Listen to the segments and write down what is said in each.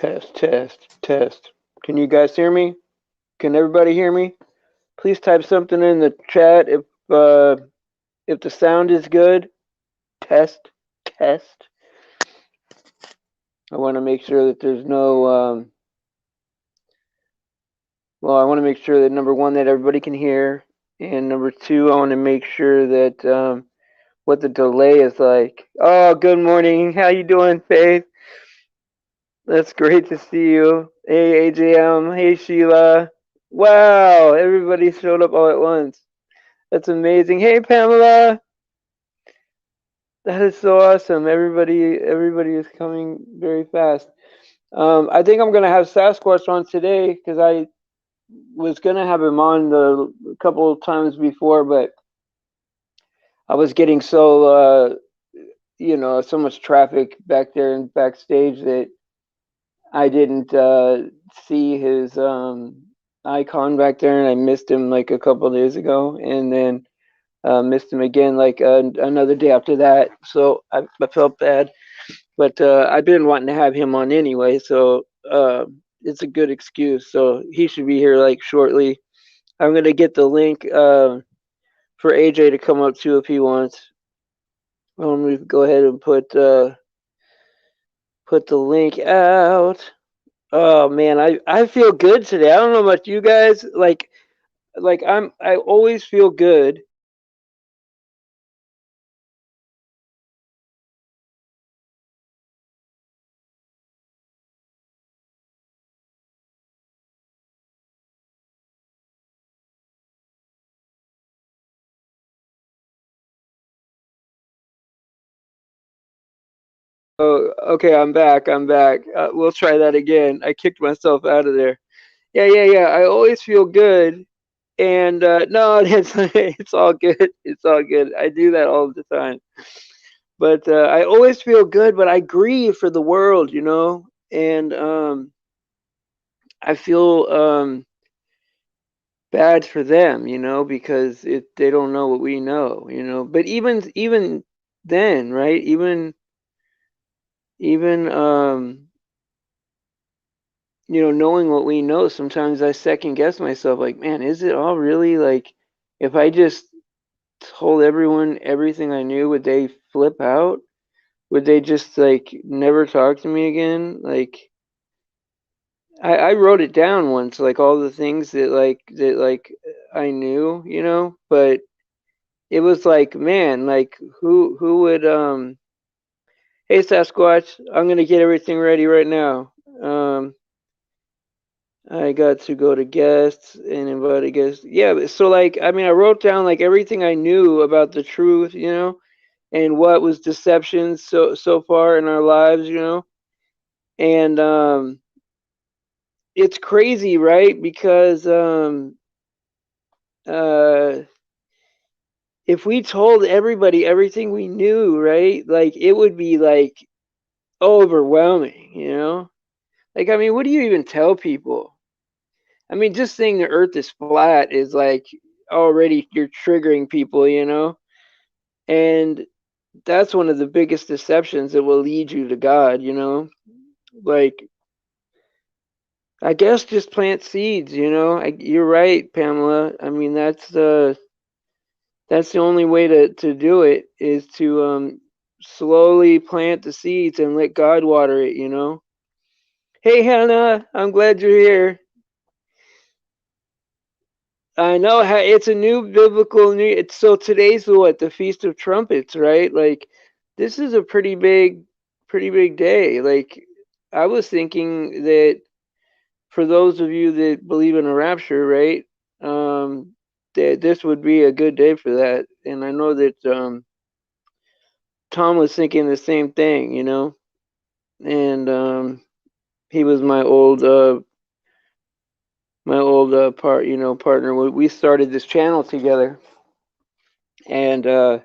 Test, test, test. Can you guys hear me? Can everybody hear me? Please type something in the chat if the sound is good. Test, test. I want to make sure that there's no well, I want to make sure that number one that everybody can hear, and number two, I want to make sure that what the delay is like. Oh, good morning. How you doing, Faith? That's great to see you. Hey, AJM. Hey, Sheila. Wow, everybody showed up all at once. That's amazing. Hey, Pamela. That is so awesome. Everybody is coming very fast. I think I'm gonna have Sasquatch on today because I was gonna have him on a couple of times before, but I was getting so much traffic back there and backstage that I didn't see his icon back there, and I missed him like a couple of days ago, and then missed him again like another day after that. So I felt bad, but I've been wanting to have him on anyway, so it's a good excuse. So he should be here like shortly. I'm gonna get the link for AJ to come up too if he wants. Let me go ahead and put the link out. Oh man, I feel good today. I don't know about you guys. I always feel good. Oh, okay, I'm back. I'm back. We'll try that again. I kicked myself out of there. Yeah, yeah, yeah. I always feel good, and no, it's all good. It's all good. I do that all the time. But I always feel good, but I grieve for the world, and I feel bad for them, because they don't know what we know. But even then, right? Even knowing what we know, sometimes I second guess myself, like, man, is it all really like, if I just told everyone everything I knew, would they flip out? Would they just like never talk to me again? Like, I wrote it down once, like all the things that I knew, but it was like, man, like who would hey Sasquatch, I'm gonna get everything ready right now. I got to go to guests and invite a guest. Yeah, so like I mean I wrote down like everything I knew about the truth, and what was deception so far in our lives, And it's crazy, right? Because uh if we told everybody everything we knew, right? Like it would be like overwhelming, Like I mean, what do you even tell people? I mean, just saying the earth is flat is like already you're triggering people, And that's one of the biggest deceptions that will lead you to God, Like I guess just plant seeds, you're right, Pamela. I mean, that's the only way to do it is to slowly plant the seeds and let God water it. Hey Hannah, I'm glad you're here. I know it's a new biblical new. It's so today's what, the Feast of Trumpets, right? Like this is a pretty big day. Like I was thinking that for those of you that believe in a rapture, right? That this would be a good day for that. And I know that Tom was thinking the same thing, And he was my old partner. We started this channel together, and I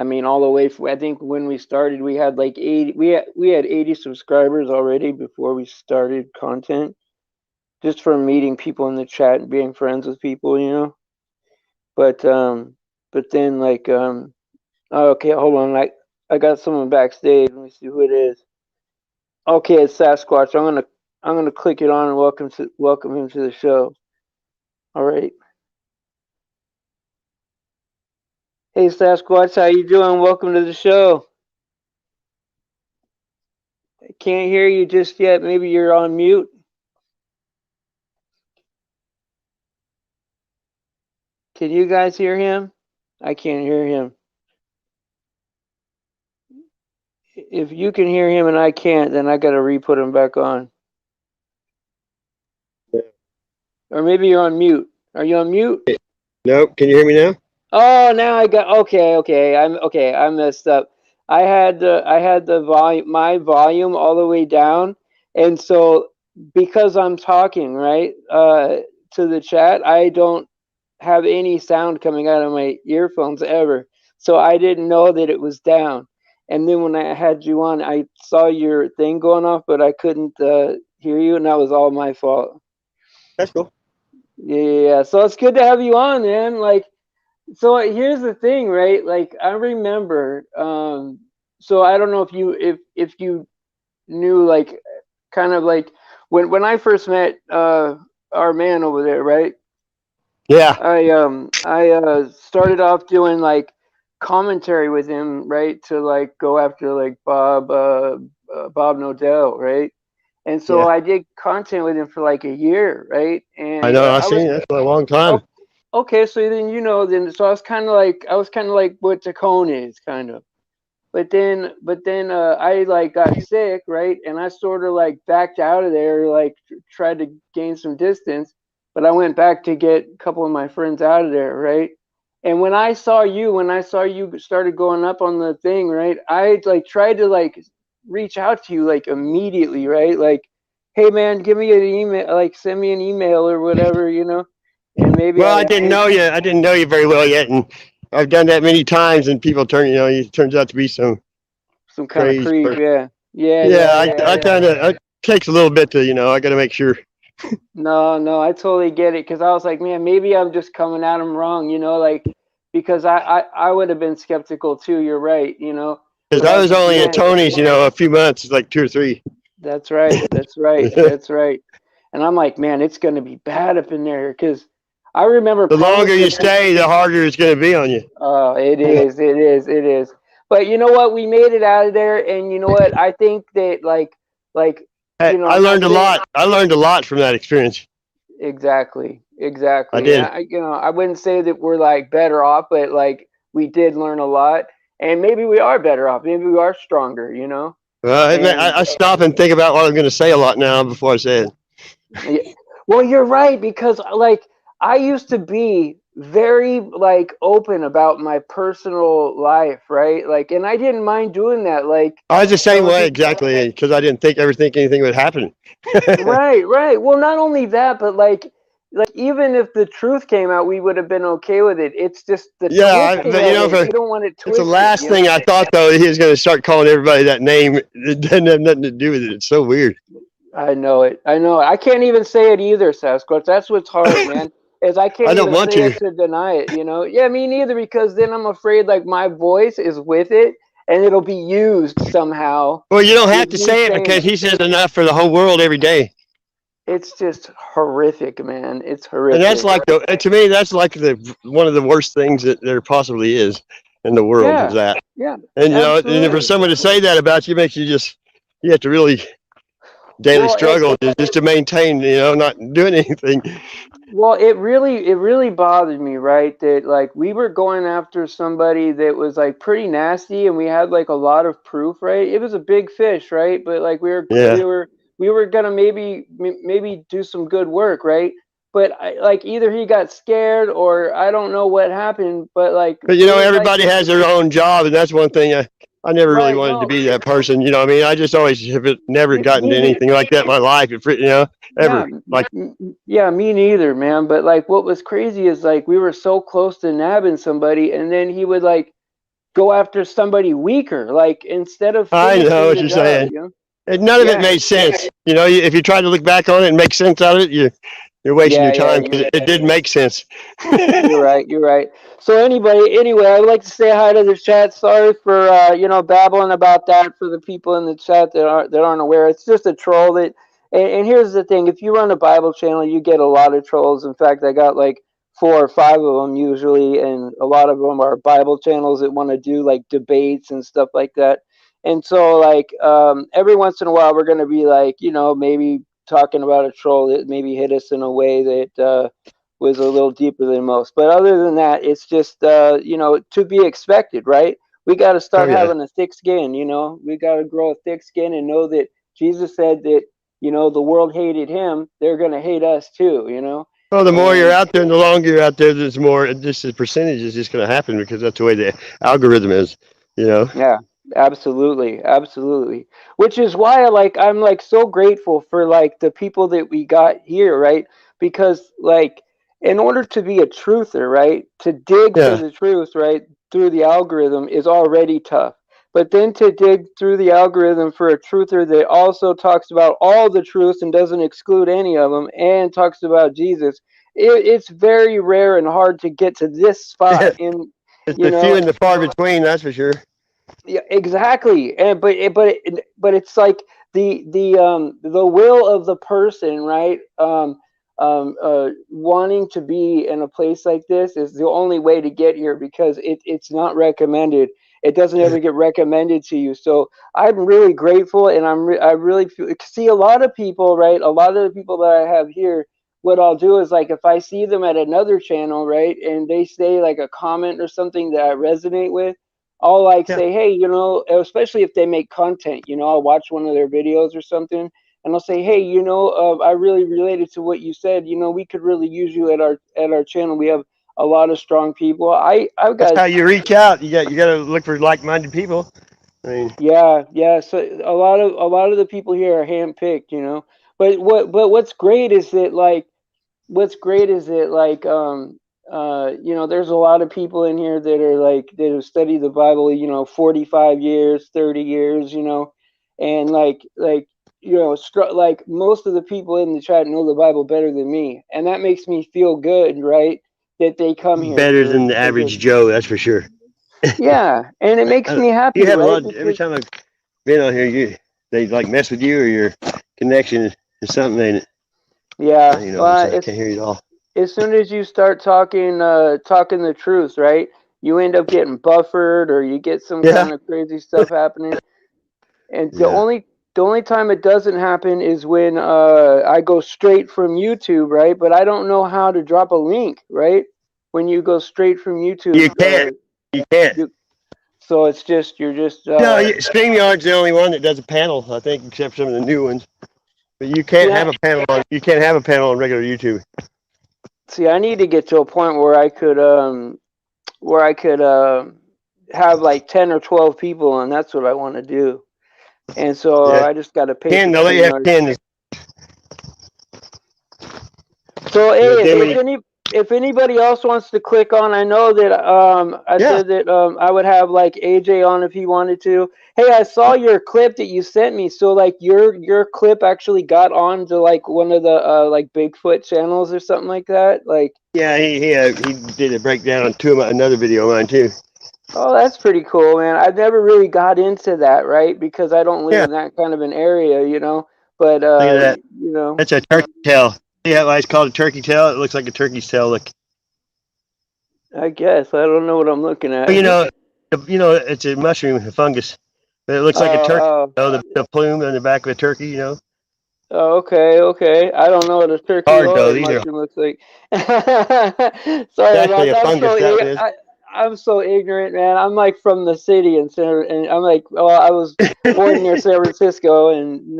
mean, all the way. I think when we started, we had like 80. We had 80 subscribers already before we started content, just from meeting people in the chat and being friends with people. But then like oh, okay, hold on. I got someone backstage. Let me see who it is. Okay, it's Sasquatch. I'm gonna click it on and welcome him to the show. All right. Hey Sasquatch, how you doing? Welcome to the show. I can't hear you just yet. Maybe you're on mute. Can you guys hear him? I can't hear him. If you can hear him and I can't, then I gotta re-put him back on. Or maybe you're on mute. Are you on mute? Nope. Can you hear me now? Oh, now I got okay. I messed up. I had the volume my volume all the way down, and so because I'm talking right to the chat, I don't have any sound coming out of my earphones ever. So I didn't know that it was down. And then when I had you on, I saw your thing going off, but I couldn't hear you, and that was all my fault. That's cool. Yeah. So it's good to have you on, man. Like, so here's the thing, right? Like I remember, so I don't know if you knew like kind of like when I first met our man over there, right? Yeah. I started off doing like commentary with him, right? To like go after like Bob Nodell, right? And so Yeah. I did content with him for like a year, right? I And know. I've I was seen it for a long time. okay, so then so I was kind of like what Tacone is kind of. But then I like got sick, right? And I sort of like backed out of there, like tried to gain some distance, but I went back to get a couple of my friends out of there, right? And when I saw you started going up on the thing, right? I like tried to like reach out to you like immediately, right? Like, hey man, give me an email, like send me an email or whatever, and maybe Well, I I would didn't take know you. I didn't know you very well yet, and I've done that many times, and people turn. It turns out to be some some kind of crazy creep, person. yeah. Yeah, Yeah. yeah, I yeah. kind of. It takes a little bit to. I got to make sure. No, no, I totally get it because I was like, man, maybe I'm just coming at him wrong, like because I would have been skeptical too. You're right, Because but I I was was like, only at man, Tony's, a few months, like 2 or 3. that's right, that's right, The that's right. And I'm like, man, it's gonna be bad up in there because I remember longer you publishing. stay, the harder it's going to be on you. Oh, it is, it is, it is. But you know what? We made it out of there, and you know what? I think that like I I'm not learned a saying. lot. I learned a lot from that experience. Exactly, I exactly. did. I wouldn't say that we're like better off, but like we did learn a lot, and maybe we are better off. Maybe we are stronger. And I stop and think about what I'm going to say a lot now before I say it. yeah, well, you're right because like I used to be very like open about my personal life, right? Like, and I didn't mind doing that. Like I was the same some way people. exactly because I didn't ever think anything would happen. Right, right. Well, not only that, but like even if the truth came out, we would have been okay with it. It's just the Yeah, twisting but of it. You don't want it it's the twisted, last thing I thought though. He was going to start calling everybody that name. It doesn't have nothing to do with it. It's so weird. I know it. I know it. I can't even say it either, Sasquatch. That's what's hard, man. Is I I can't don't even want say to. it to deny it. Yeah, me neither, because then I'm afraid like my voice is with it and it'll be used somehow Well, you don't with have to me say it saying because it. he says enough for the whole world every day. It's just horrific, man. It's And that's horrific. like to me, that's like the one of the worst things that there possibly is in the world is Yeah, that. yeah, And and for absolutely. someone to say that about you makes you have to really daily Well, and struggle just to maintain, not doing anything. well, it really bothered me, right? That like we were going after somebody that was like pretty nasty, and we had like a lot of proof, right? It was a big fish, right? But like we were Yeah. we were we were gonna maybe do some good work, right? But like either he got scared or I don't know what happened, but like But it was like everybody has their own job, and that's one thing I never really right, wanted to no, be that person. I mean, I just always have never gotten to me anything like that in my life. Yeah, Ever. Like, yeah, me neither, man. But like, what was crazy is like we were so close to nabbing somebody, and then he would like go after somebody weaker, like instead of I know finishing what the you're job. saying. And none of it Yeah, made sense. If you try to look back on it and make sense out of it, You're wasting your Yeah, time because it did make sense. you're right. You're right. So anyway, I'd like to say hi to the chat. Sorry for babbling about that for the people in the chat that aren't aware. It's just a troll that. And here's the thing: if you run a Bible channel, you get a lot of trolls. In fact, I got like 4 or 5 of them usually, and a lot of them are Bible channels that want to do like debates and stuff like that. And so, like, every once in a while, we're going to be like, maybe talking about a troll that maybe hit us in a way that was a little deeper than most. But other than that, it's just to be expected, right? We got to Oh start yeah. having a thick skin. We got to grow a thick skin and know that Jesus said that the world hated him. They're going to hate us too. Well, the more you're And out there and the longer you're out there, there's more. Just the percentage is just going to happen because that's the way the algorithm is. You know. yeah, absolutely, absolutely. Which is why I'm like so grateful for like the people that we got here, right? Because like in order to be a truther, right, to dig for Yeah. the truth, right, through the algorithm is already tough. But then to dig through the algorithm for a truther that also talks about all the truths and doesn't exclude any of them and talks about Jesus, it's very rare and hard to get to this spot in, It's you the know, few and the far between. That's for sure. yeah, exactly. And but it's like the will of the person, right? Wanting to be in a place like this is the only way to get here because it's not recommended. It doesn't ever get recommended to you. So I'm really grateful, and I really see a lot of people, right? A lot of the people that I have here. What I'll do is like if I see them at another channel, right, and they say like a comment or something that I resonate with. I'll like Yeah. say, hey, especially if they make content, I'll watch one of their videos or something, and I'll say, hey, I really related to what you said. We could really use you at our channel. We have a lot of strong people. I've That's got how you reach out. You got to look for like-minded people. I mean, yeah. So a lot of the people here are handpicked. But what's great is that there's a lot of people in here that are like that have studied the Bible 45 years, 30 years, and like most of the people in the chat know the Bible better than me, and that makes me feel good, right, that they come here better for than the average Joe. That's for sure. yeah, and it makes me You happy, have a right, lot. Every because time I've been on here, they like mess with you or your connection is something. Ain't it? yeah, So I can't hear you at all. as soon as you start talking the truth, right, you end up getting buffered or you get some Yeah. kind of crazy stuff happening. And the Yeah. only the only time it doesn't happen is when I go straight from YouTube, right? But I don't know how to drop a link, right? When you go straight from You YouTube, can't. You can't. you, so it's just you're just No, StreamYard's the only one that does a panel, I think, except some of the new ones. But you see can't I have a panel on. You can't have a panel on regular YouTube. see I need to get to a point where I could have like 10 or 12 people, and that's what I want to do. And so Yeah. I just got to pay for 10. They'll let you have StreamYard. 10. So But hey, then when if anybody else wants to click on, I know that I yeah. said that I would have like AJ on if he wanted to. Hey, I saw your clip that you sent me. So like your clip actually got on to like one of the like Bigfoot channels or something like that. Like, Yeah, he did a breakdown on another video of mine too. oh, that's pretty cool, man. I've never really got into that, right? Because I don't live Yeah. in that kind of an area. But Look at that. you know, That's a turkey tail. Yeah, why it's called a turkey tail? It looks like a turkey's tail. Look. I guess I don't know what I'm looking at. Well, it's a mushroom, a fungus, but it looks like a Oh, turkey. oh. The plume on the back of a turkey. Oh, okay, okay. I don't know what a turkey Hard or though. a These are mushroom looks like. Sorry actually about a that. fungus. That one is. I'm so ignorant, man. I'm like from the city and I'm like, well, I was born near San Francisco and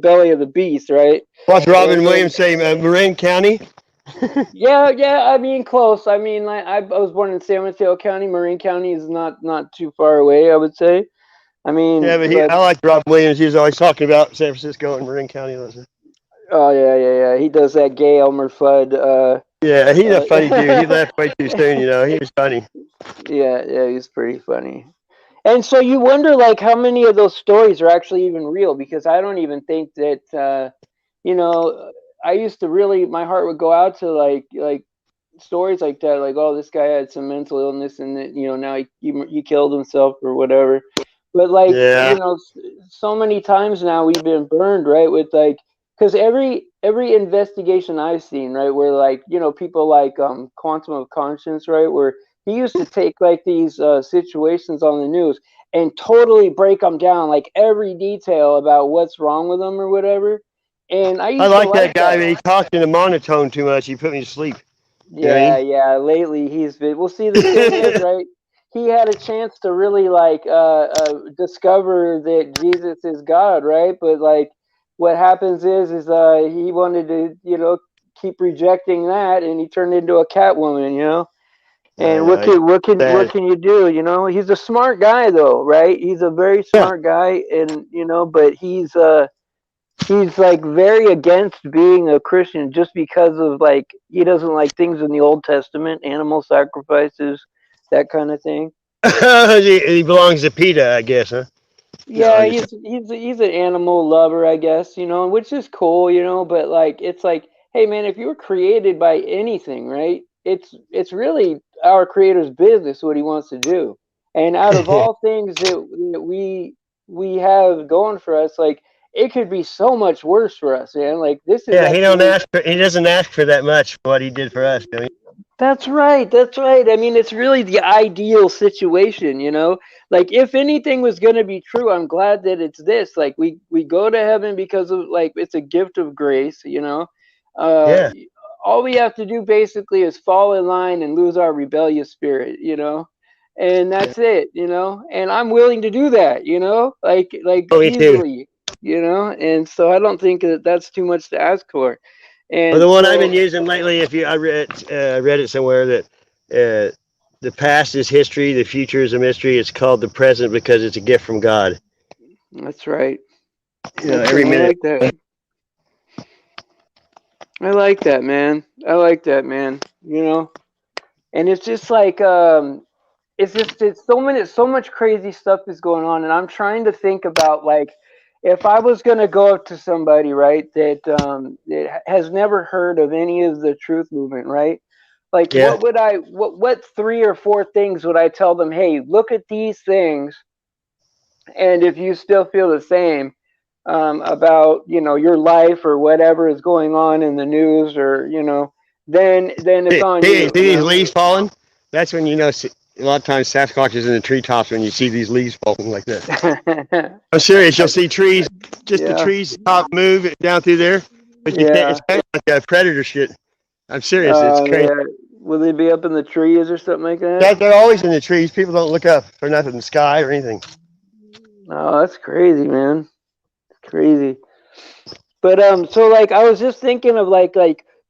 belly of the beast, right? What's And Robin then Williams say? Marin County. yeah. I mean, close. I mean, like I was born in San Mateo County. Marin County is not too far away, I would say. I Yeah, mean, but but I like Robin Williams. He's always talking about San Francisco and Marin County. oh yeah. He does that gay Elmer Fudd. Yeah, he's a funny dude. He Uh, left way too soon. He was funny. yeah, he's pretty funny. And so you wonder, like, how many of those stories are actually even real? Because I don't even think that, you know, I used to really, my heart would go out to like stories like that, like, oh, this guy had some mental illness and that, now he killed himself or whatever. But like, Yeah. so many times now we've been burned, right? With like, because every investigation I've seen, right, where like, people like Quantum of Conscience, right, where he used to take like these situations on the news and totally break them down, like every detail about what's wrong with them or whatever. And I I used to like like that guy, that. but he talks in a monotone too much. He put me to sleep. You know what Yeah, yeah. Lately, he's been. Well, see, the thing is, I mean? right? He had a chance to really like discover that Jesus is God, right? But like, what happens is he wanted to, keep rejecting that, and he turned into a Catwoman, And what I can what can what sad. can you do? He's a smart guy, though, right? He's a very Yeah. smart guy, and but he's like very against being a Christian just because of like he doesn't like things in the Old Testament, animal sacrifices, that kind of thing. He belongs to PETA, I guess, huh? No, Yeah, I just he's an animal lover, I guess, which is cool, but like it's like, hey man, if you were created by anything, right? It's really our creator's business what he wants to do. And out of all things that we have going for us, like it could be so much worse for us, man. Like this is yeah. He don't actually. ask for. He doesn't ask for that much for what he did for us. I mean, That's right. That's right. I mean, it's really the ideal situation. Like if anything was going to be true, I'm glad that it's this. Like we go to heaven because of like it's a gift of grace. Uh yeah. all we have to do basically is fall in line and lose our rebellious spirit. And Yeah. that's it. And I'm willing to do that, like Oh, me too. easily. And so I don't think that that's too much to ask for. Well, And the one I've been so. using lately, if you, I read it somewhere that the past is history, the future is a mystery. It's called the present because it's a gift from God. That's right. That's Every right. I minute. like that. I like that, man. I like that, man. And it's just like it's so much crazy stuff is going on, and I'm trying to think about like if I was gonna go up to somebody, right, that has never heard of any of the truth movement, right? Like Yeah. what 3 or 4 things would I tell them? Hey, look at these things, and if you still feel the same about your life or whatever is going on in the news, or then it's on See you. these leaves falling? That's when you know. A lot of times, Sasquatch is in the treetops when you see these leaves falling like that. I'm serious. You'll see trees, just the Yeah, trees top move down through there, but you can't. yeah. It's kind of like a predator shit. I'm serious. It's crazy. Yeah. Will they be up in the trees or something like that? They're always in the trees. People don't look up for nothing in the sky or anything. Oh, that's crazy, man. Crazy. But so like I was just thinking of like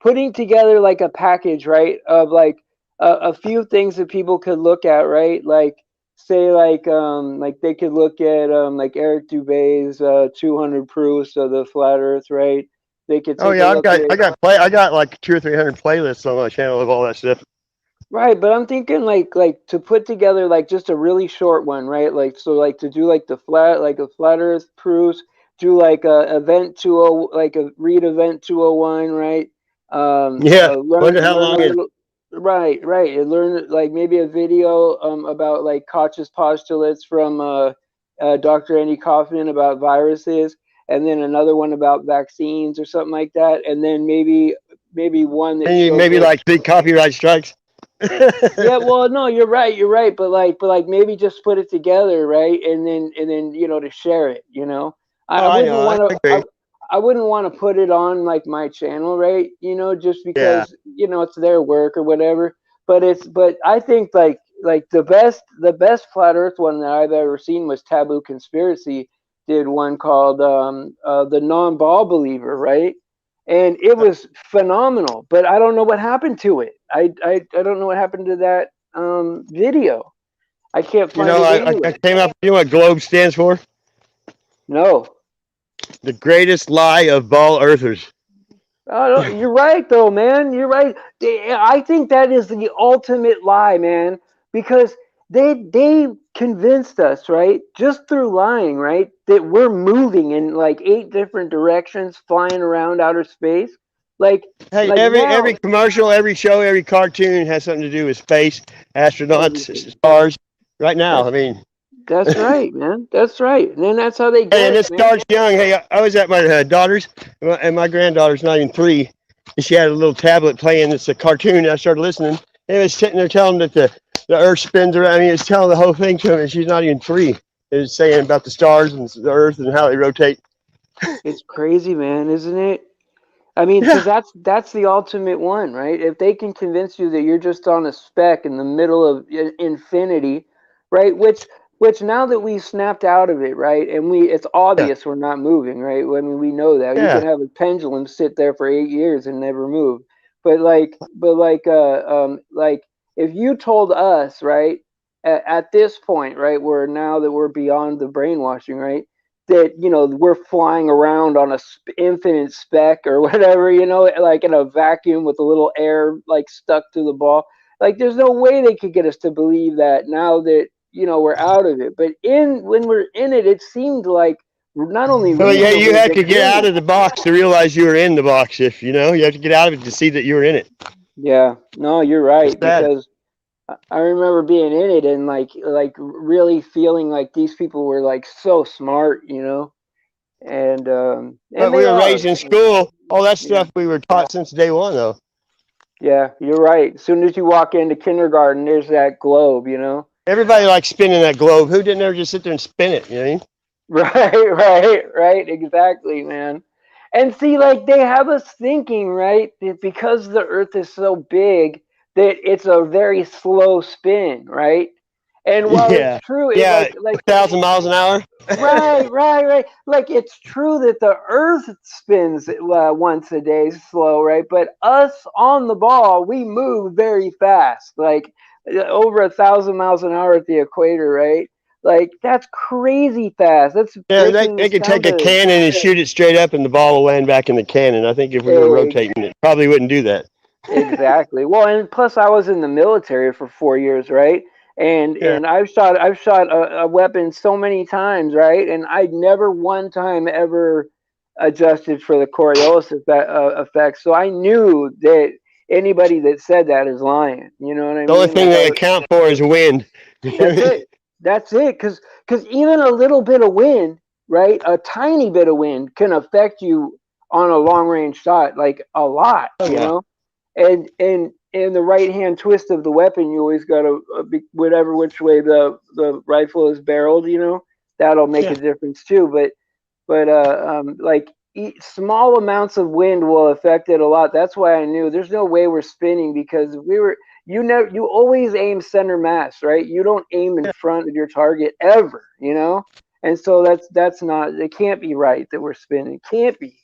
putting together like a package, right? Of like a few things that people could look at, right? Like say like they could look at like Eric Dubé's 200 proofs of the flat Earth, right? They could Oh take a yeah, look at. I got like 200 or 300 playlists on my channel of all that stuff. Right, but I'm thinking like to put together like just a really short one, right? Like so like to do like a flat Earth proofs, do like a event 20 like a read event 201, right? Yeah, Learn wonder how learn a long it. little. Right, and learn like maybe a video about like Koch's postulates from Dr. Andy Kaufman about viruses, and then another one about vaccines or something like that, and then maybe one that And you maybe showcases. like big copyright strikes. Yeah, well, no, you're right, but like maybe just put it together, right, and then to share it. I Oh, I wouldn't know. I want to, agree. I wouldn't want to put it on like my channel, right, just Yeah. because it's their work or whatever. But I think like the best flat Earth one that I've ever seen was Taboo Conspiracy did one called the Non-Ball Believer, right? And it was phenomenal. But I don't know what happened to it. I don't know what happened to that video. I can't You find know, it I anywhere. came up. You know what GLOBE stands for? No. The greatest lie of ball earthers. Oh, you're right, though, man. You're right. I think that is the ultimate lie, man, because they convinced us, right, just through lying, right, that we're moving in like 8 different directions, flying around outer space. Hey, like every now. commercial, every show, every cartoon has something to do with space, astronauts, Everything. stars. Right now, That's I mean, that's right, man. That's right. And then that's how they hey, get and it, it man. starts young. Hey, I was at my daughter's, and my granddaughter's not even 3, and she had a little tablet playing. It's a cartoon. And I started listening. And it was sitting there telling that the Earth spins around. I mean, it's telling the whole thing to her, and she's not even 3. It was saying about the stars and the Earth and how they rotate. It's crazy, man, isn't it? I mean, because Yeah, that's the ultimate one, right? If they can convince you that you're just on a speck in the middle of infinity, right? Which now that we snapped out of it, right? And it's yeah, obvious we're not moving, right? I mean, we know that. You can yeah. have a pendulum sit there for 8 years and never move. Like if you told us, right, at this point, right, where now that we're beyond the brainwashing, right? That we're flying around on a infinite speck or whatever, like in a vacuum with a little air like stuck to the ball. Like there's no way they could get us to believe that now that we're out of it. But in when we're in it, it seemed like not only Well, yeah, you reasonable have but to get out doable. of the box to realize you were in the box. If you know, you have to get out of it to see that you were in it. Yeah, no, you're It's right, sad. because I remember being in it and like really feeling like these people were like so smart, and But they we were are. raised in school. All that Yeah. stuff we were taught since day one, though. Yeah, you're right. As soon as you walk into kindergarten, there's that globe. Everybody likes spinning that globe. Who didn't ever just sit there and spin it? You know what I mean? Right, exactly, man. And see, like they have us thinking, right, that because the Earth is so big, that it's a very slow spin, right? And while it's Yeah, true, it yeah, like 1,000 miles an hour. right. Like it's true that the Earth spins once a day slow, right? But us on the ball, we move very fast, like over 1,000 miles an hour at the equator, right? Like that's crazy fast. That's Yeah, breaking the they could take sound a of cannon and shoot it straight up, and the ball will land back in the cannon. I think if we were egg. rotating it, probably wouldn't do that. Exactly. Well, and plus I was in the military for 4 years, right? And Yeah, and I've shot a weapon so many times, right? And I never one time ever adjusted for the Coriolis effect. So I knew that anybody that said that is lying. You know what I the only mean? thing they account for is wind. That's it. That's it. Because even a little bit of wind, right? A tiny bit of wind can affect you on a long range shot, like a lot. Oh yeah, And in the right hand twist of the weapon, you always got to whatever which way the rifle is barreled. That'll make yeah. a difference too. But like small amounts of wind will affect it a lot. That's why I knew there's no way we're spinning because we were. You always aim center mass, right? You don't aim in front of your target ever. And so that's not. It can't be right that we're spinning. It can't be.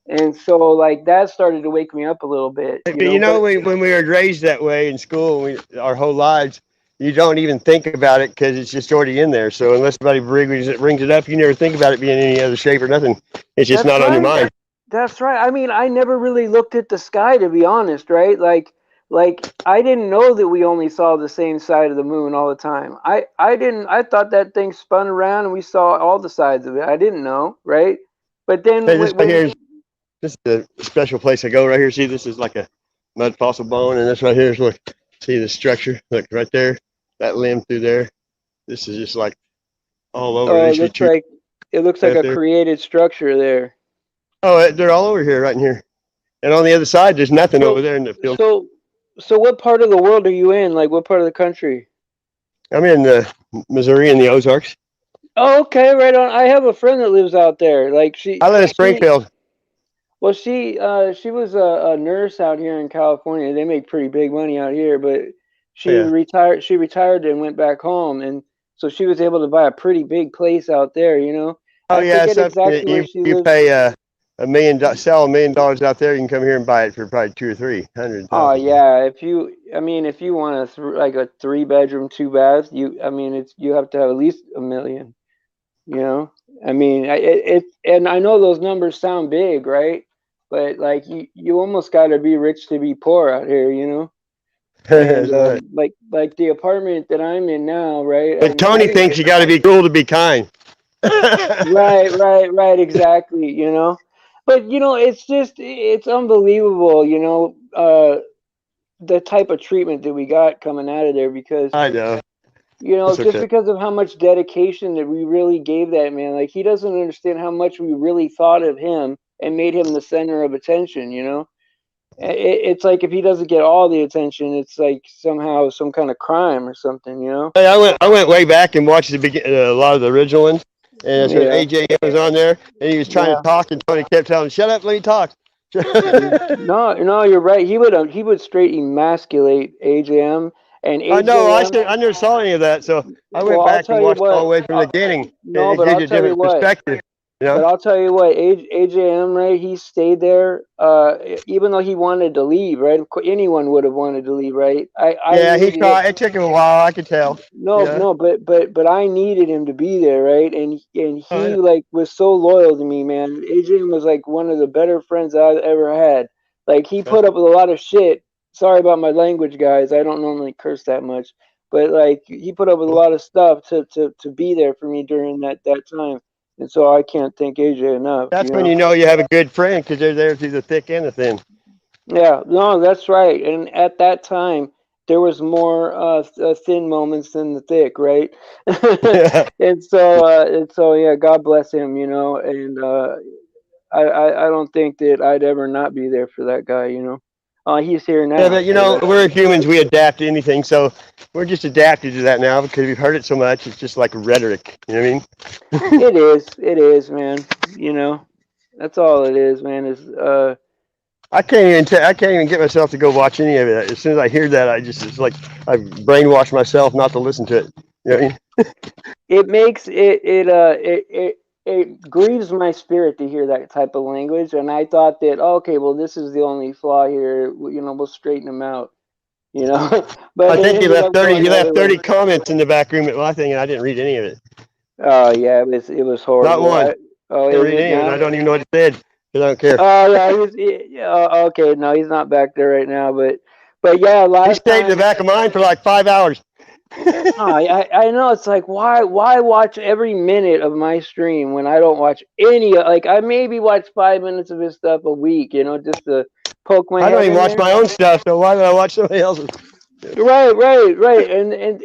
And so like that started to wake me up a little bit, But you know, but when we were raised that way in school, our whole lives, you don't even think about it because it's just already in there. So unless somebody brings it up, you never think about it being any other shape or nothing. It's just that's not on your right. mind. That's right. I mean, I never really looked at the sky to be honest, right? Like I didn't know that we only saw the same side of the moon all the time. I didn't I thought that thing spun around and we saw all the sides of it. I didn't know, right? But then Hey, this right here, this is a special place I go right here. See, this is like a mud fossil bone, and this right here is look, see the structure. Look right there, that limb through there. This is just like all over. oh, You see two it looks like right a there. created structure there. Oh, they're all over here, right in here. And on the other side, there's nothing over So there in the field. so so what part of the world are you in? Like what part of the country? I'm in Missouri in the Ozarks. Oh, okay, right on. I have a friend that lives out there. Like I live in she Springfield. well, she was a nurse out here in California. They make pretty big money out here, but she Yeah. retired. She retired and went back home, and so she was able to buy a pretty big place out there. Oh I yeah, forget so exactly where she you lives. pay sell $1 million out there, you can come here and buy it for probably 2 or 3 hundred Oh thousand. yeah, if you want like a 3 bedroom, 2 bath, I mean, you have to have at least 1 million. You know, I mean, and I know those numbers sound big, right? But like you almost got to be rich to be poor out here. And That's right. like the apartment that I'm in now, right? But I Tony didn't. thinks you got to be cruel to be kind. Right, exactly. But it's unbelievable, the type of treatment that we got coming out of there because I know. It's just okay. because of how much dedication that we really gave that man. Like he doesn't understand how much we really thought of him and made him the center of attention. It's like if he doesn't get all the attention, it's like somehow some kind of crime or something. Hey, I went way back and watched a lot of the original ones, and that's when Yeah, AJ was on there, and he was trying to yeah. talk, and Tony kept telling him, "Shut up, let me talk." No, no, you're right. He would straight emasculate AJM and I know. AJM. I never saw any of that, so I Well, went I'll back and tell you watched all the what. way from the beginning, and No, it but gives I'll you a tell you different what. perspective. You know? But I'll tell you what, AJM, right? He stayed there, even though he wanted to leave, right? Anyone would have wanted to leave, right? I Yeah, he needed it. tried. It took him a while. I could tell. No, Yeah. no, but I needed him to be there, right? And I he know. like was so loyal to me, man. Adrian was like one of the better friends I've ever had. Like he put up with a lot of shit. Sorry about my language, guys. I don't normally curse that much, but like he put up with a lot of stuff to be there for me during that time. And so I can't thank AJ enough, That's when you know you have a good friend because they're there through the thick and the thin. Yeah, no, that's right. And at that time, there was more thin moments than the thick, right? And so, yeah, God bless him, And I don't think that I'd ever not be there for that guy. He's here Yeah, now, but so that's we're humans. We adapt to anything, so we're just adapted to that now because we've heard it so much. It's just like rhetoric. You know what I mean? it is, man. That's all it is, man. Is I can't even get myself to go watch any of it. As soon as I hear that, it's like I've brainwashed myself not to listen to it. You know what I mean? it makes it grieves my spirit to hear that type of language, and I thought that, okay, well, this is the only flaw here, we'll straighten them out, but I it think ended up he going the left other way. 30 comments in the back room at my thing, and I didn't read any of it. Oh yeah, it was Not horrible. one. Oh, Didn't is read it any of it. now? I don't even know what it said because I don't care. Oh yeah, okay, no, he's not back there right now, but yeah, He last stayed in the time. back of mine for like 5 hours. Oh, I know, it's like, why watch every minute of my stream when I don't watch any, like I maybe watch 5 minutes of his stuff a week, just to poke my I don't head even in watch there. my own stuff, so why would I watch somebody else's? Right, and and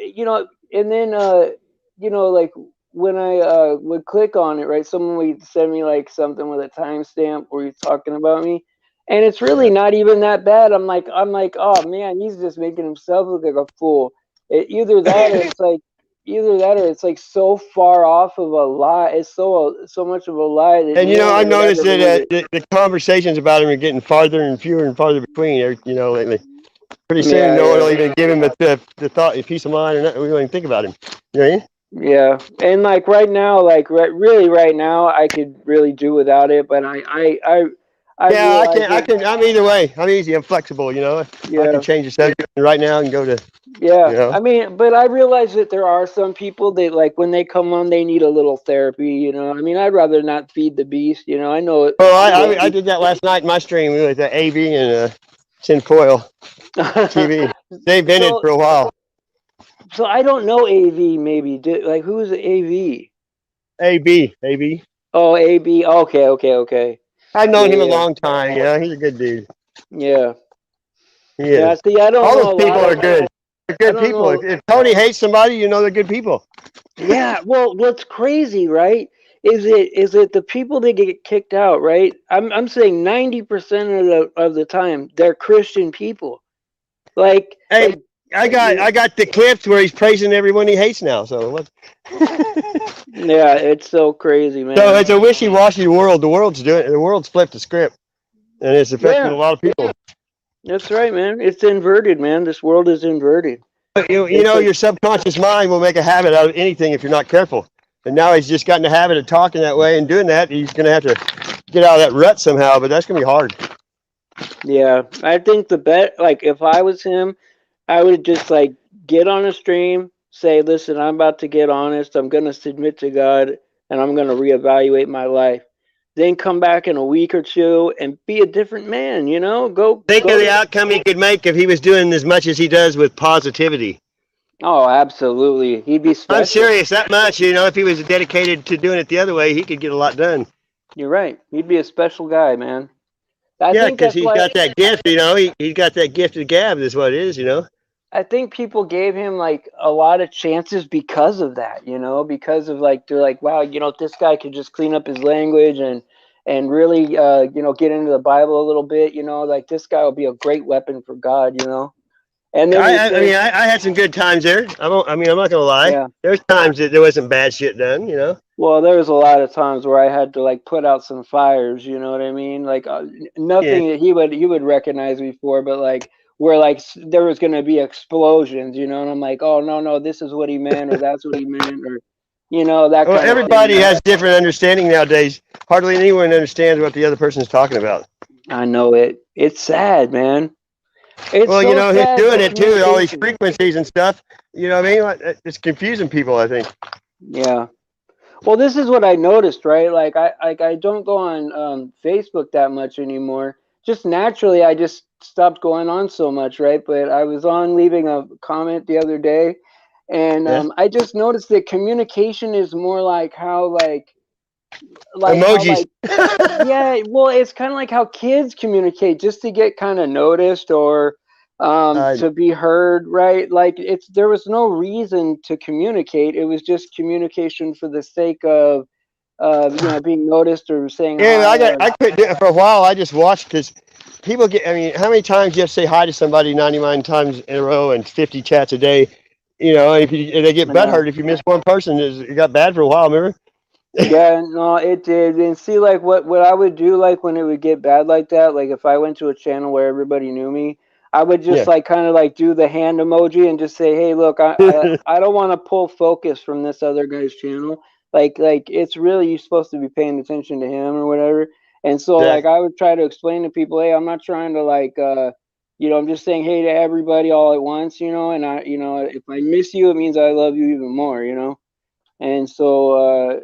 then like when I would click on it, right, someone would send me like something with a timestamp where he's talking about me, and it's really Yeah. not even that bad. I'm like, oh man, he's just making himself look like a fool. Either that or it's like so far off of a lie. It's so much of a lie that And no one I've would noticed ever believe that it. the conversations about him are getting farther and fewer and farther between. Lately. Pretty soon, Yeah, no one yeah. will even give him the thought, a peace of mind, or nothing. We won't even think about him. You know what I mean? Yeah, and like right now, like really right now, I could really do without it, but I Yeah, I realize can. I it. can. I'm either way. I'm easy. I'm flexible. I can Yeah, change the subject right now and go to. yeah. You know. I mean, but I realize that there are some people that like when they come on, they need a little therapy. I mean, I'd rather not feed the beast. I know it. Well, I did that last night in my stream with AV and Tinfoil TV. They've been in so for a while. so I don't know AV. Maybe like who's AV? AB. Oh, AB. Okay, okay, okay. I've known him a Yeah, long time. He's a good dude. yeah, He yeah. is. See, I don't All know those a people lot are of. good. They're I good don't people. know. If Tony hates somebody, they're good people. Yeah, well, what's crazy, right? Is it the people that get kicked out, right? I'm saying 90% of the time they're Christian people. Like Hey, like I yeah, got the clips where he's praising everyone he hates now. So what? yeah, it's so crazy, So man. it's a wishy-washy world. The world's flipped the script, and it's affecting Yeah, a lot of people. that's right, man. It's inverted, man. This world is inverted. But It's like your subconscious mind will make a habit out of anything if you're not careful. And now he's just gotten the habit of talking that way and doing that. He's going to have to get out of that rut somehow, but that's going to be hard. yeah, I think the bet like if I was him, I would just like get on a stream, say, "Listen, I'm about to get honest. I'm going to submit to God and I'm going to reevaluate my life." Then come back in a week or two and be a different man, Go Think go of the to outcome he could make if he was doing as much as he does with positivity. Oh, absolutely. He'd be I'm special. serious that much. If he was dedicated to doing it the other way, he could get a lot done. You're right. He'd be a special guy, man. I Yeah, think because that's he's why got that gift, he's got that gift of gab is what it is. I think people gave him like a lot of chances because of that, because of like they're like, wow, this guy could just clean up his language and really get into the Bible a little bit, like this guy will be a great weapon for God. And then I had some good times there. I'm not gonna lie. yeah. There's times that there wasn't bad shit done. Well, there was a lot of times where I had to like put out some fires, you know what I mean? Like Yeah. nothing that he would recognize me for, but like where like there was going to be explosions, and I'm like, "Oh, no, no, this is what he meant or that's what he meant or that Well, kind of thing, everybody has different understanding nowadays. Hardly anyone understands what the other person is talking about. I know it. It's sad, man. It's Well, so him sad doing the it too, all these communication. frequencies and stuff. You know what I mean? It's confusing people, I think. Yeah. Well, this is what I noticed, right? Like I don't go on Facebook that much anymore. Just naturally, I just stopped going on so much, right? But I was on leaving a comment the other day, and Yeah. I just noticed that communication is more like how Emojis. yeah, well, it's kind of like how kids communicate just to get kind of noticed or uh, to be heard, right? Like there was no reason to communicate. It was just communication for the sake of being noticed or saying yeah, hi or I couldn't do it for a while. I just watched because people get. I mean, how many times do you have to say hi to somebody 99 times in a row and 50 chats a day? And if they get uh, butthurt if you miss one person. It got bad for a while. Remember? yeah, no, it did. And see, like what I would do, like when it would get bad like that, like if I went to a channel where everybody knew me, I would just Yeah. like kind of like do the hand emoji and just say, hey, look, I don't want to pull focus from this other guy's channel. Like it's really you're supposed to be paying attention to him or whatever. And so like Exactly. I would try to explain to people, hey, I'm not trying to like I'm just saying hey to everybody all at once, and if I miss you, it means I love you even more. And so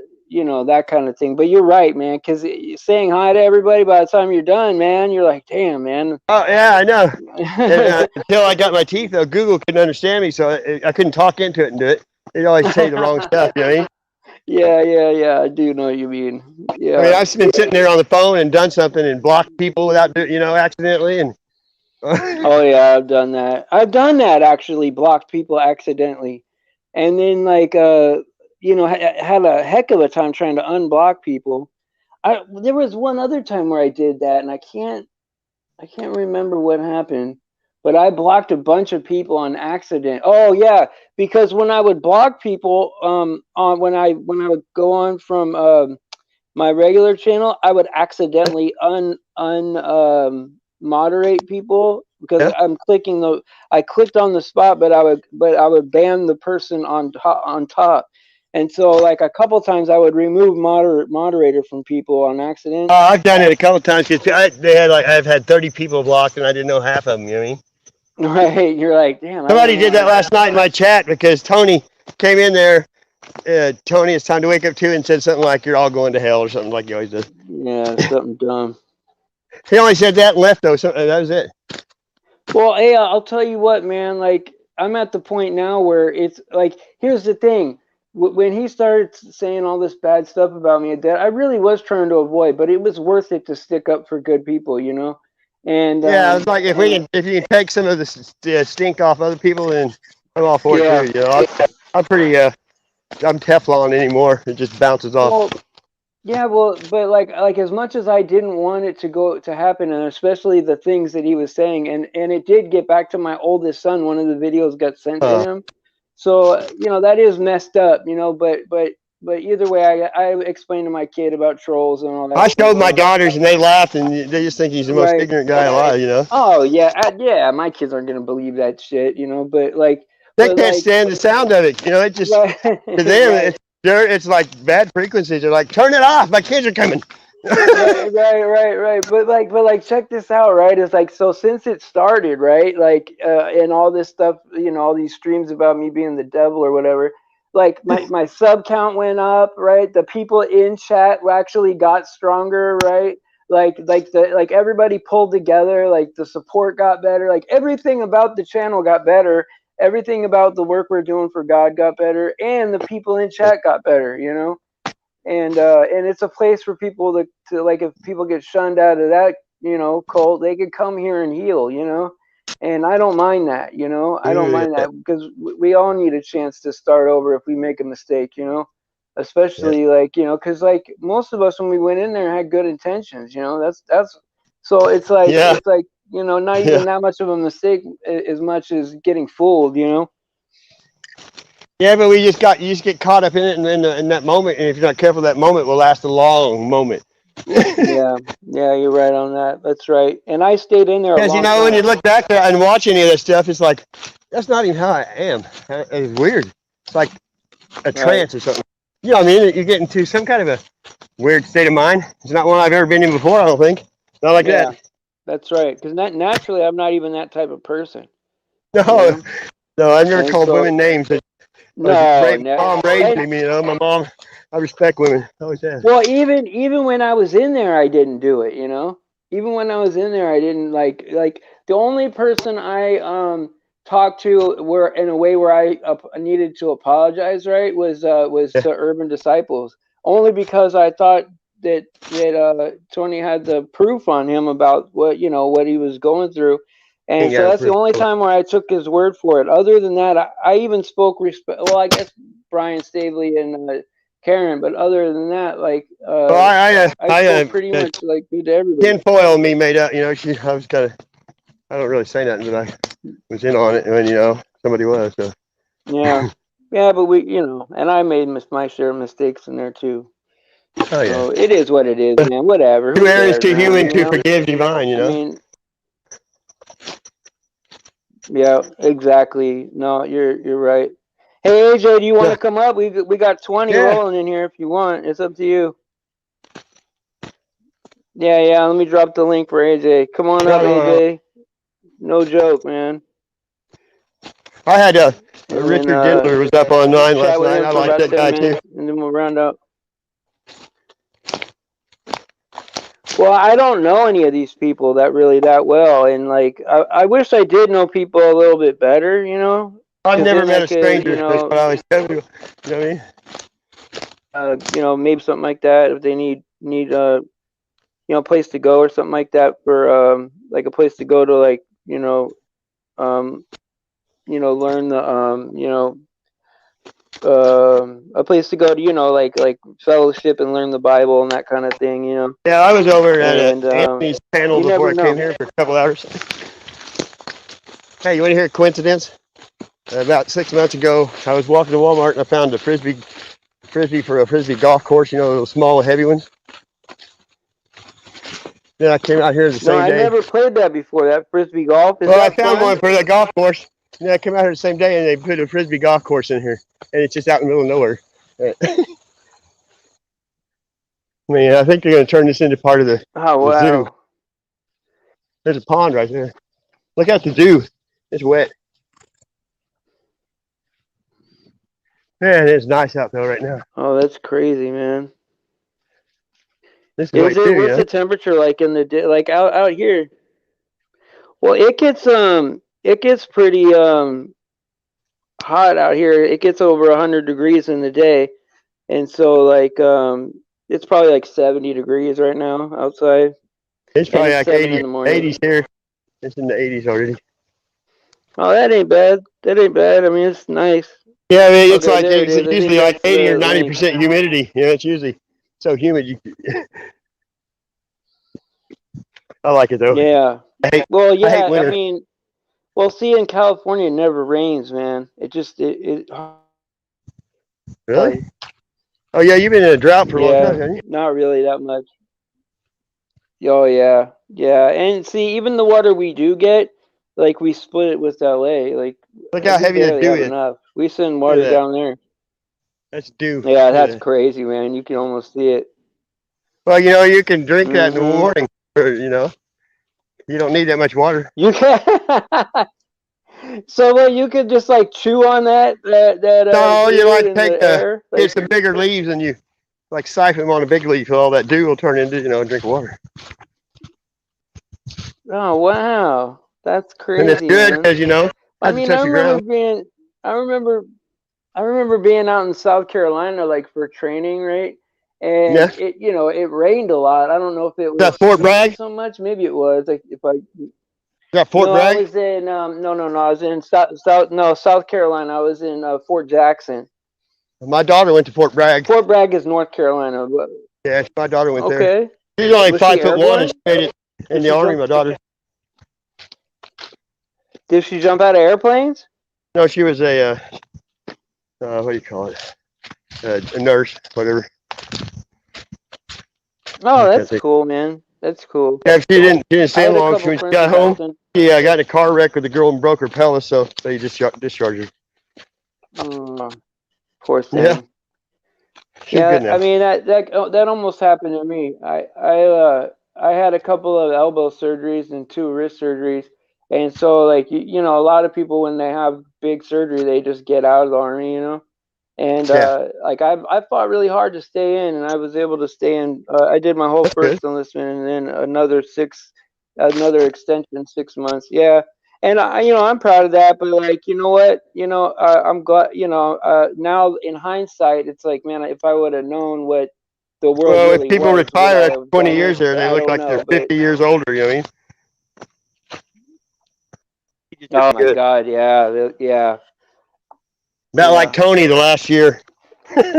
that kind of thing. But you're right, man, because saying hi to everybody by the time you're done, man, you're like, damn, man. Oh yeah, I know. And, until I got my teeth, though, Google couldn't understand me, so I couldn't talk into it and do it. They'd always say the wrong stuff. You know what I mean? Yeah, yeah, yeah. I do know what you mean. I mean, Yeah. I've been sitting there on the phone and done something and blocked people without, accidentally, and Oh yeah, I've done that. I've done that actually. Blocked people accidentally, and then like had a heck of a time trying to unblock people. There was one other time where I did that, and I can't remember what happened, but I blocked a bunch of people on accident. Oh yeah, because when I would block people, on when I would go on from my regular channel, I would accidentally moderate people because yeah. I clicked on the spot, but I would ban the person on top. And so like a couple times I would remove moderator from people on accident. I've done it a couple times because I've had 30 people blocked and I didn't know half of them. You know what I mean? Right, you're like, damn, I don't Somebody know. did that last night in my chat because Tony came in there. Tony, it's time to wake up too, and said something like, "You're all going to hell" or something like he always does. Yeah, something dumb. He only said that and left though. So that was it. Well, hey, I'll tell you what, man. Like, I'm at the point now where it's like, here's the thing. When he started saying all this bad stuff about me, that I really was trying to avoid, but it was worth it to stick up for good people. And Yeah, I was like, if you can take some of the stink off other people, then I'm all for it yeah. too. I'm pretty I'm Teflon anymore. It just bounces off. Well, yeah, well, but like as much as I didn't want it to happen, and especially the things that he was saying, and it did get back to my oldest son. One of the videos got sent to Uh, him, so that is messed up. But either way, I explained to my kid about trolls and all that I stuff. showed my daughters and they laughed and they just think he's the most Right. ignorant guy alive. Oh yeah, yeah. My kids aren't gonna believe that shit. They But can't like, stand the sound of it. It just right, to them right. it's like bad frequencies. They're like, turn it off. My kids are coming. Right. But check this out, right? It's like so since it started, right? Like, and all this stuff, all these streams about me being the devil or whatever. Like my sub count went up, right? The people in chat actually got stronger, right? Like everybody pulled together. Like the support got better. Like everything about the channel got better. Everything about the work we're doing for God got better, and the people in chat got better. and it's a place for people to like, if people get shunned out of that, cult, they could come here and heal, and I don't mind that, I don't Yeah, mind that, because we all need a chance to start over if we make a mistake, yeah, especially like, because like most of us when we went in there had good intentions, that's so yeah, it's like, not yeah. even that much of a mistake as much as getting fooled, Yeah, but you just get caught up in it, and then in that moment, and if you're not careful, that moment will last a long moment. Yeah, yeah, you're right on that. That's right. And I stayed in there a Because long when time. you look back there and watch any of that stuff, it's like that's not even how I am. It's weird. It's like a Right. trance or something. You know what I mean? You get into some kind of a weird state of mind. It's not one I've ever been in before. I don't think. Not like Yeah, that. that's right. Because naturally, I'm not even that type of person, you No, know. no, I've never And called so, women names. I was no, raised, mom raised and me. My mom. I respect women. Always have. well, even when I was in there, I didn't do it. Even when I was in there, I didn't like the only person I talked to where in a way where I needed to apologize, right, was Yeah, to Urban Disciples, only because I thought that Tony had the proof on him about what he was going through. And ain't so got a that's the proof. only time where I took his word for it. Other than that, I even spoke respect. Well, I guess Brian Staveley and Karen, but other than that, like Well, I spoke pretty much like good to everybody. tinfoil me made up. I was kind of. I don't really say nothing, but I was in on it when somebody was. So. Yeah, yeah, but and I made my share of mistakes in there too. Oh yeah. So it is what it is, man. Whatever. Who Two areas cares, too man? human to forgive divine. I mean, yeah, exactly. No, you're right. Hey AJ, do you want Yeah. to come up? We got 20 Yeah. rolling in here if you want. It's up to you. Yeah, yeah. Let me drop the link for AJ. Come on up, No. AJ. No joke, man. I had And then Richard Dindler was up online chat last with night. him I for liked about that 10 guy too. minutes, and then we'll round up. Well, I don't know any of these people that well, and like I wish I did know people a little bit better, I've because never then met I a could, stranger. That's what I always tell you. You know what I mean? maybe something like that if they need a place to go or something like that for like a place to go to like um learn the a place to go to like fellowship and learn the Bible and that kind of thing, Yeah, I was over at and Anthony's panel you before never I came know. here for a couple hours. Hey, you want to hear a coincidence? About 6 months ago, I was walking to Walmart and I found a frisbee for a frisbee golf course. Those small, heavy ones. Then I came out here the No, same I day. never played that before. That frisbee golf, is Well, I that found fun? one for the golf course. And then I came out here the same day and they put a frisbee golf course in here, and it's just out in the middle of nowhere. I mean, I think they're going to turn this into part of Oh the zoo. wow. There's a pond right there. Look at the zoo. It's wet. Man, it's nice out there right now. Oh, that's crazy, man. This is Is like it? too, What's the temperature like in the day? Like out here? Well, it gets pretty hot out here. It gets over 100 degrees in the day, and so like it's probably like 70 degrees right now outside, It's and probably it's like 7 in 80, the morning. 80s here. It's in the 80s already. Oh, that ain't bad. That ain't bad. I mean, it's nice. Yeah, I mean, it's Okay, like there it it's is. I think usually like that's 80 or the link. 90% humidity. It's usually so humid. I like it though. Yeah. I hate, Well, I hate yeah. I winter. mean, well, see, in California, it never rains, man. It just it Really? Oh yeah, you've been in a drought for a long time, yeah, haven't you? not really that much. Oh yeah, yeah. And see, even the water we do get, like we split it with LA. Like Look how we heavy that barely dew have is. enough. We send Look at water that. down there. That's dew. Yeah, Look at that's that. crazy, man. You can almost see it. Well, you can drink that in the Mm-hmm. morning. You don't need that much water. You can. So what? You could just like chew on that No, you dew like in the air, get like. some bigger leaves and you like siphon them on a big leaf. All that dew will turn into a drink of water. Oh wow, that's And it's crazy, good man. because I has to mean, touch the ground. I remember being out in South Carolina like for training, right? and Yeah. it rained a lot. I don't know if it Is that was Fort raining Bragg? so much. Maybe it was. Like if I Is that Fort no, I Bragg? was in no, I was in South Carolina. I was in Fort Jackson. My daughter went to Fort Bragg. Fort Bragg is North Carolina. But, Yeah, my daughter went there. okay, She's only was she 5'1" and airborne? she made it in Did the she army. jump? My daughter. Did she jump out of airplanes? No, she was a what do you call it? A nurse, whatever. Oh, I can't that's think. cool, man. That's cool. Yeah, she didn't I stay had a long. couple When she friends got in home, Boston. she got in a car wreck with the girl and broke her pelvis, so they just discharged her. Oh, poor Yeah, thing. she's Yeah, good I now. mean that almost happened to me. I had a couple of elbow surgeries and two wrist surgeries, and so like a lot of people when they have big surgery they just get out of the army. And Yeah, like I fought really hard to stay in, and I was able to stay in. I did my whole that's good. first enlistment, and then another extension, 6 months. Yeah, and I'm proud of that. But like, you know what? I'm glad. Now in hindsight, it's like, man, if I would have known what the world Well, if really people was, would retire I after have 20 done years it? there, they I look don't like they're know, but 50 years older. You know what I mean? You just did oh my good. God, yeah, yeah, About like yeah, Tony the last year.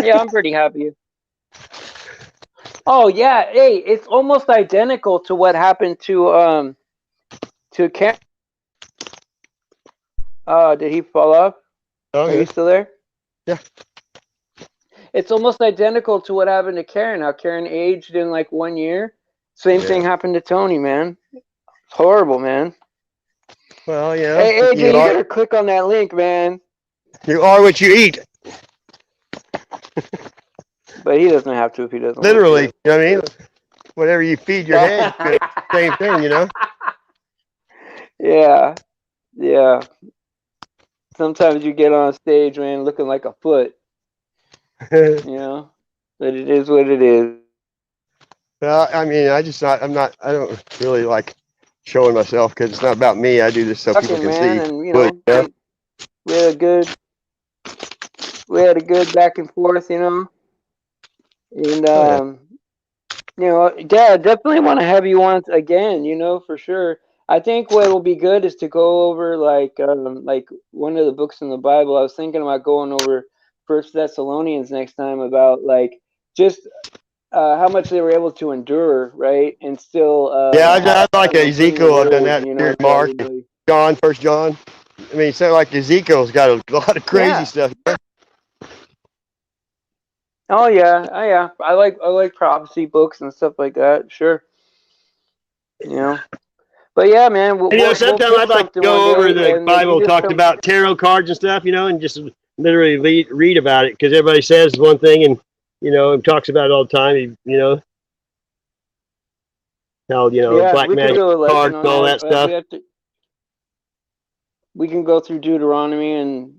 yeah. I'm pretty happy. Oh yeah, hey, it's almost identical to what happened to Cam. Did he fall off? Are you Okay. still there? Yeah. It's almost identical to what happened to Karen. How Karen aged in like 1 year. Same thing Yeah. happened to Tony, man. It's horrible, man. Well, yeah. Hey, AJ, you gotta click on that link, man. You are what you eat. But he doesn't have to if he doesn't want Literally. to. You know what I mean? Whatever you feed your head, you're gonna eat the same thing. You know? Yeah, yeah. Sometimes you get on stage, man, looking like a foot, you know. But it is what it is. Well, I mean, I don't really like showing myself because it's not about me. I do this so people Talking, can man, see. and But, yeah. we had a good back and forth, and Oh, yeah. yeah, definitely want to have you on again, for sure. I think what will be good is to go over like one of the books in the Bible. I was thinking about going over First Thessalonians next time about like just how much they were able to endure, right, and still Yeah, I like bring the Ezekiel. I've done word, that. Peter, to Mark, everybody. John, First John. I mean, so like Ezekiel's got a lot of crazy Yeah. stuff. Oh yeah. Oh yeah. I like prophecy books and stuff like that. Sure. You know. But yeah, man, we'll And, we'll sometimes pick I'd like to something one go over day, the and you Bible, just talked come. about tarot cards and stuff, and just literally read about it because everybody says one thing and, and talks about it all the time. How, Yeah, black we can magic do it like cards and all that we stuff. have to. We can go through Deuteronomy and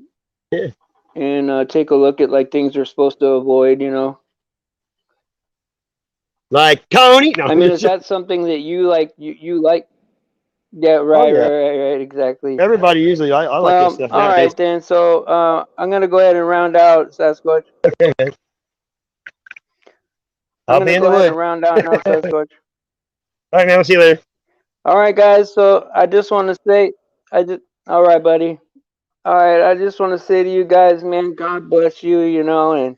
Yeah. take a look at like things we're supposed to avoid. Like Tony. No, I mean, is that something that you like? You like? Yeah, oh, right, yeah. right, right, right, exactly. Everybody usually, I like that Well, stuff all nowadays. right then. So I'm gonna go ahead and round out Sasquatch. Okay, man. I'm I'll be gonna in go the ahead and woods. round out now, All Sasquatch. right, man. We'll see you later. All right, guys. So I just want to say, all right, buddy. All right, I just want to say to you guys, man, God bless you, and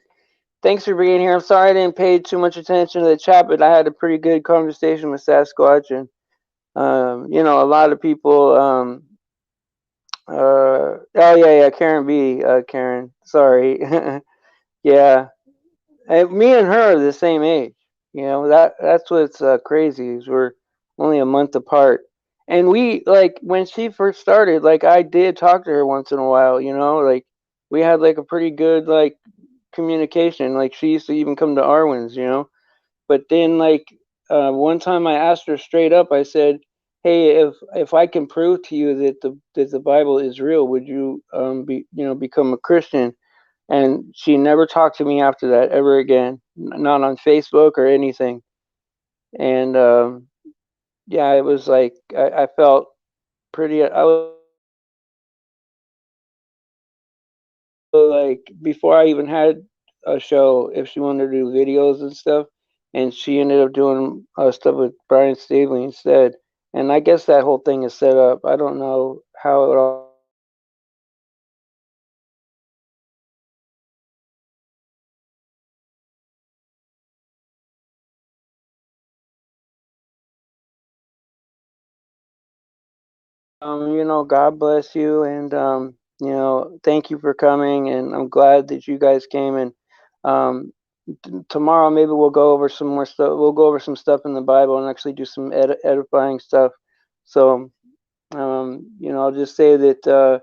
thanks for being here. I'm sorry I didn't pay too much attention to the chat, but I had a pretty good conversation with Sasquatch, and a lot of people. Oh yeah, Karen B. Karen, sorry. Yeah, me and her are the same age. That's what's crazy is we're only a month apart, and we like when she first started. Like I did talk to her once in a while. Like we had like a pretty good like communication. Like she used to even come to Arwen's. But then like one time I asked her straight up. I said, "Hey, if I can prove to you that the Bible is real, would you become a Christian?" And she never talked to me after that ever again, not on Facebook or anything. And yeah, it was like I felt pretty. I was like before I even had a show if she wanted to do videos and stuff, and she ended up doing stuff with Brian Staveley instead. And I guess that whole thing is set up. I don't know how it all. God bless you, and thank you for coming, and I'm glad that you guys came. And um, tomorrow maybe we'll go over some more stuff. We'll go over some stuff in the Bible and actually do some edifying stuff. So, I'll just say that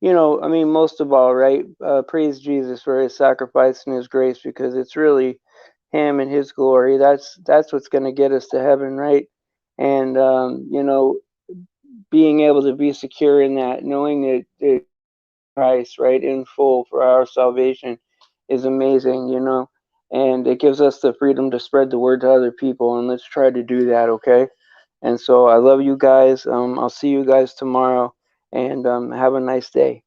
I mean, most of all, right? Praise Jesus for His sacrifice and His grace, because it's really Him and His glory. That's what's going to get us to heaven, right? And being able to be secure in that, knowing that Christ, right, in full for our salvation is amazing, and it gives us the freedom to spread the word to other people, and let's try to do that, okay? And so I love you guys. I'll see you guys tomorrow, and have a nice day.